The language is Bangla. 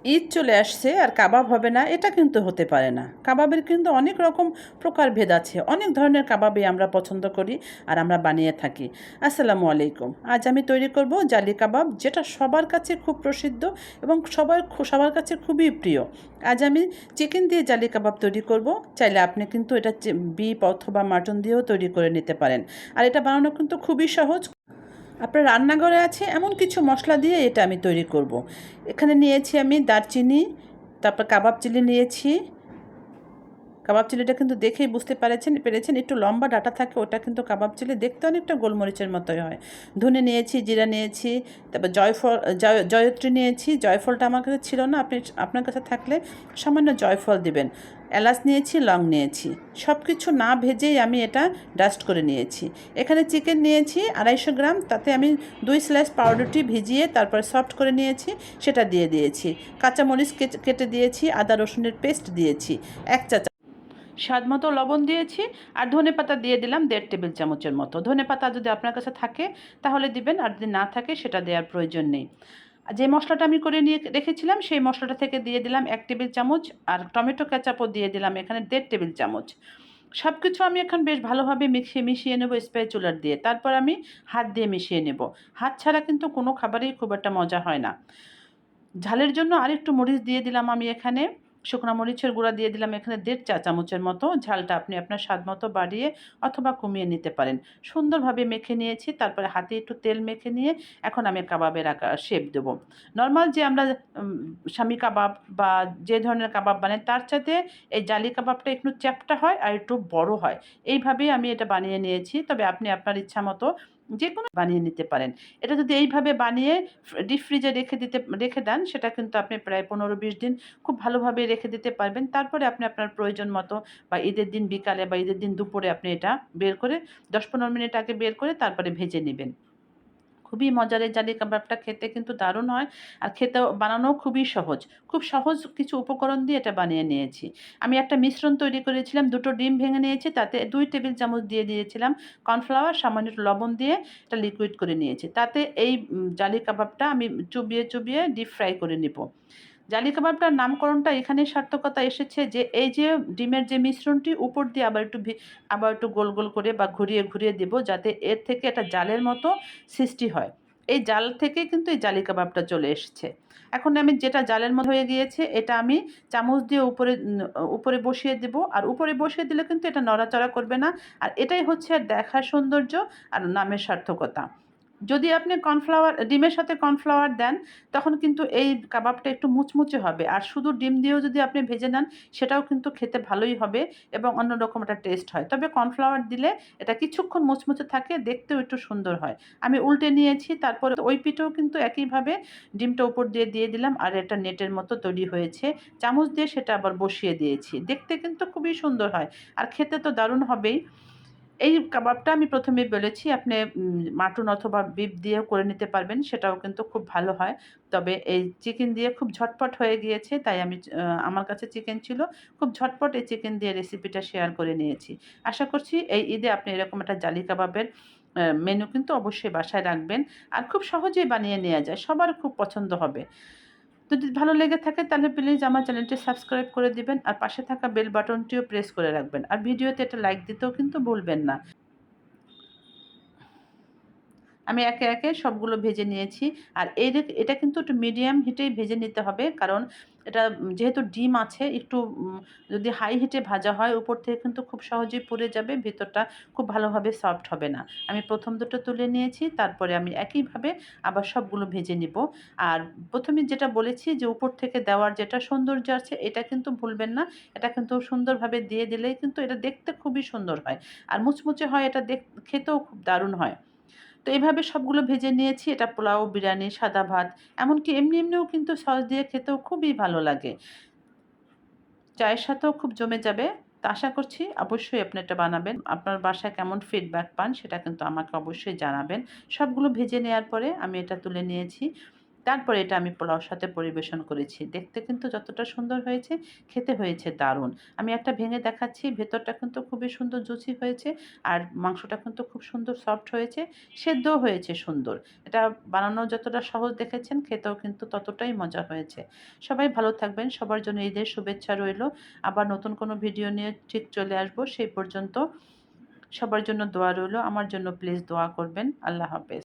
ঈদ চলে আসছে আর কাবাব হবে না, এটা কিন্তু হতে পারে না। কাবাবের কিন্তু অনেক রকম প্রকারভেদ আছে, অনেক ধরনের কাবাবই আমরা পছন্দ করি আর আমরা বানিয়ে থাকি। আসসালামু আলাইকুম। আজ আমি তৈরি করব জালি কাবাব, যেটা সবার কাছে খুব প্রসিদ্ধ এবং সবার কাছে খুবই প্রিয়। আজ আমি চিকেন দিয়ে জালি কাবাব তৈরি করব। চাইলে আপনি কিন্তু এটা বিফ অথবা মাটন দিয়েও তৈরি করে নিতে পারেন। আর এটা বানানো কিন্তু খুবই সহজ। আপনার রান্নাঘরে আছে এমন কিছু মশলা দিয়ে এটা আমি তৈরি করব। এখানে নিয়েছি আমি দারচিনি, তারপর কাবাব চিলি নিয়েছি। কাবাব চিলিটা কিন্তু দেখেই বুঝতে পেরেছেন একটু লম্বা ডাটা থাকে, ওটা কিন্তু কাবাব চিলি দেখতে অনেকটা গোলমরিচের মতোই হয়। ধনে নিয়েছি, জিরা নিয়েছি, তারপর জয়ত্রী নিয়েছি। জয়ফলটা আমার কাছে ছিল না, আপনার কাছে থাকলে সামান্য জয়ফল দিবেন। এলাচ নিয়েছি, লং নিয়েছি। সব কিছু না ভেজেই আমি এটা ডাস্ট করে নিয়েছি। এখানে চিকেন নিয়েছি 250 গ্রাম, তাতে আমি 2 স্লাইস পাউরুটি ভিজিয়ে তারপর সফট করে নিয়েছি, সেটা দিয়ে দিয়েছি। কাঁচামরিচ কেটে দিয়েছি, আদা রসুনের পেস্ট দিয়েছি 1 চা চামচ। স্বাদ মতো লবণ দিয়েছি। আর ধনেপাতা দিয়ে দিলাম 1.5 টেবিল চামচের মতো। ধনেপাতা যদি আপনার কাছে থাকে তাহলে দিবেন, আর যদি না থাকে সেটা দেওয়ার প্রয়োজন নেই। আর যে মশলাটা আমি করে নিয়ে রেখেছিলাম সেই মশলাটা থেকে দিয়ে দিলাম 1 টেবিল চামচ। আর টমেটো কেচাপও দিয়ে দিলাম এখানে 1.5 টেবিল চামচ। সব কিছু আমি এখন বেশ ভালোভাবে মিশিয়ে নেব স্প্যাচুলার দিয়ে। তারপর আমি হাত দিয়ে মিশিয়ে নেব। হাত ছাড়া কিন্তু কোনো খাবারই খুব একটা মজা হয় না। ঝালের জন্য আরেকটু মরিচ দিয়ে দিলাম আমি এখানে। শুকনো মরিচের গুঁড়া দিয়ে দিলাম এখানে 1.5 চা চামচের মতো। ঝালটা আপনি আপনার স্বাদ মতো বাড়িয়ে অথবা কমিয়ে নিতে পারেন। সুন্দরভাবে মেখে নিয়েছি, তারপরে হাতে একটু তেল মেখে নিয়ে এখন আমি কাবাবের আকার শেপ দেব। নর্মাল যে আমরা শামি কাবাব বা যে ধরনের কাবাব বানাই তার চাইতে এই জালি কাবাবটা একটু চ্যাপ্টা হয় আর একটু বড় হয়। এইভাবেই আমি এটা বানিয়ে নিয়েছি, তবে আপনি আপনার ইচ্ছা মতো যে কোনো বানিয়ে নিতে পারেন। এটা যদি এইভাবে বানিয়ে ডিপ ফ্রিজে রেখে দেন, সেটা কিন্তু আপনি প্রায় 15-20 দিন খুব ভালোভাবে রেখে দিতে পারবেন। তারপরে আপনি আপনার প্রয়োজন মতো বা ঈদের দিন বিকালে বা ঈদের দিন দুপুরে আপনি এটা বের করে 10-15 মিনিট আগে বের করে তারপরে ভেজে নেবেন। খুবই মজার এই জালি কাবাবটা, খেতে কিন্তু দারুণ হয়। আর বানানোও খুবই সহজ। খুব সহজ কিছু উপকরণ দিয়ে এটা বানিয়ে নিয়েছি। আমি একটা মিশ্রণ তৈরি করেছিলাম। 2টো ডিম ভেঙে নিয়েছি, তাতে 2 টেবিল চামচ দিয়ে দিয়েছিলাম কর্নফ্লাওয়ার, সামান্য একটু লবণ দিয়ে এটা লিকুইড করে নিয়েছি। তাতে এই জালি কাবাবটা আমি চুবিয়ে ডিপ ফ্রাই করে নেব। জালি কাবাবটার নামকরণটা এখানেই সার্থকতা এসেছে যে এই যে ডিমের যে মিশ্রণটি উপর দিয়ে আবার একটু গোল গোল করে বা ঘুরিয়ে দেব, যাতে এর থেকে একটা জালের মতো সৃষ্টি হয়। এই জাল থেকে কিন্তু এই জালি কাবাবটা চলে এসেছে। এখন আমি যেটা জালের মতো হয়ে গিয়েছে এটা আমি চামচ দিয়ে উপরে বসিয়ে দেব। আর উপরে বসিয়ে দিলে কিন্তু এটা নড়াচড়া করবে না। আর এটাই হচ্ছে দেখার সৌন্দর্য আর নামের সার্থকতা। যদি আপনি ডিমের সাথে কর্নফ্লাওয়ার দেন, তখন কিন্তু এই কাবাবটা একটু মুচমুচে হবে। আর শুধু ডিম দিয়েও যদি আপনি ভেজে নেন, সেটাও কিন্তু খেতে ভালোই হবে এবং অন্যরকম একটা টেস্ট হয়। তবে কর্নফ্লাওয়ার দিলে এটা কিছুক্ষণ মুচমুচে থাকে, দেখতেও একটু সুন্দর হয়। আমি উল্টে নিয়েছি, তারপরে ওই পিঠেও কিন্তু একইভাবে ডিমটা উপর দিয়ে দিলাম আর এটা নেটের মতো তৈরি হয়েছে। চামচ দিয়ে সেটা আবার বসিয়ে দিয়েছি। দেখতে কিন্তু খুবই সুন্দর হয় আর খেতে তো দারুণ হবেই। এই কাবাবটা আমি প্রথমেই বলেছি, আপনি মাটন অথবা বিফ দিয়েও করে নিতে পারবেন, সেটাও কিন্তু খুব ভালো হয়। তবে এই চিকেন দিয়ে খুব ঝটপট হয়ে গিয়েছে, তাই আমি আমার কাছে চিকেন ছিল। খুব ঝটপট এই চিকেন দিয়ে রেসিপিটা শেয়ার করে নিয়েছি। আশা করছি এই ঈদে আপনি এরকম একটা জালি কাবাবের মেনু কিন্তু অবশ্যই বাসায় রাখবেন। আর খুব সহজেই বানিয়ে নেওয়া যায়, সবার খুব পছন্দ হবে। যদি ভালো লেগে থাকে তাহলে প্লিজ আমার চ্যানেলটি সাবস্ক্রাইব করে দিবেন আর পাশে থাকা বেল বাটনটিও প্রেস করে রাখবেন। আর ভিডিওতে একটা লাইক দিতেও কিন্তু ভুলবেন না। আমি একে সবগুলো ভেজে নিয়েছি। আর এটা কিন্তু একটু মিডিয়াম হিটেই ভেজে নিতে হবে। কারণ এটা যেহেতু ডিম আছে, একটু যদি হাই হিটে ভাজা হয় উপর থেকে কিন্তু খুব সহজেই পুড়ে যাবে, ভেতরটা খুব ভালোভাবে সফট হবে না। আমি প্রথম দুটো তুলে নিয়েছি, তারপরে আমি একইভাবে আবার সবগুলো ভেজে নিব। আর প্রথমে যেটা বলেছি যে উপর থেকে দেওয়ার যেটা সৌন্দর্য আছে, এটা কিন্তু ভুলবেন না। এটা কিন্তু সুন্দরভাবে দিয়ে দিলেই কিন্তু এটা দেখতে খুবই সুন্দর হয়। আর মুচমুচে হয়, এটা খেতেও খুব দারুণ হয়। তো এভাবে সবগুলো ভেজে নিয়েছি। এটা পোলাও, বিরিয়ানি, সাদা ভাত, এমনকি এমনিও কিন্তু সস দিয়ে খেতেও খুবই ভালো লাগে। চায়ের সাথেও খুব জমে যাবে। তো আশা করছি অবশ্যই আপনি এটা বানাবেন। আপনার বাসায় কেমন ফিডব্যাক পান সেটা কিন্তু আমাকে অবশ্যই জানাবেন। সবগুলো ভেজে নেওয়ার পরে আমি এটা তুলে নিয়েছি। তারপরে এটা আমি পোলাওর সাথে পরিবেশন করেছি। দেখতে কিন্তু যতটা সুন্দর হয়েছে, খেতে হয়েছে দারুণ। আমি একটা ভেঙে দেখাচ্ছি, ভেতরটা কিন্তু খুবই সুন্দর জুসি হয়েছে আর মাংসটা কিন্তু খুব সুন্দর সফট হয়েছে, সেদ্ধও হয়েছে সুন্দর। এটা বানানো যতটা সহজ দেখেছেন, খেতেও কিন্তু ততটাই মজা হয়েছে। সবাই ভালো থাকবেন, সবার জন্য ঈদের শুভেচ্ছা রইলো। আবার নতুন কোনো ভিডিও নিয়ে ঠিক চলে আসবো। সেই পর্যন্ত সবার জন্য দোয়া রইলো। আমার জন্য প্লিজ দোয়া করবেন। আল্লাহ হাফেজ।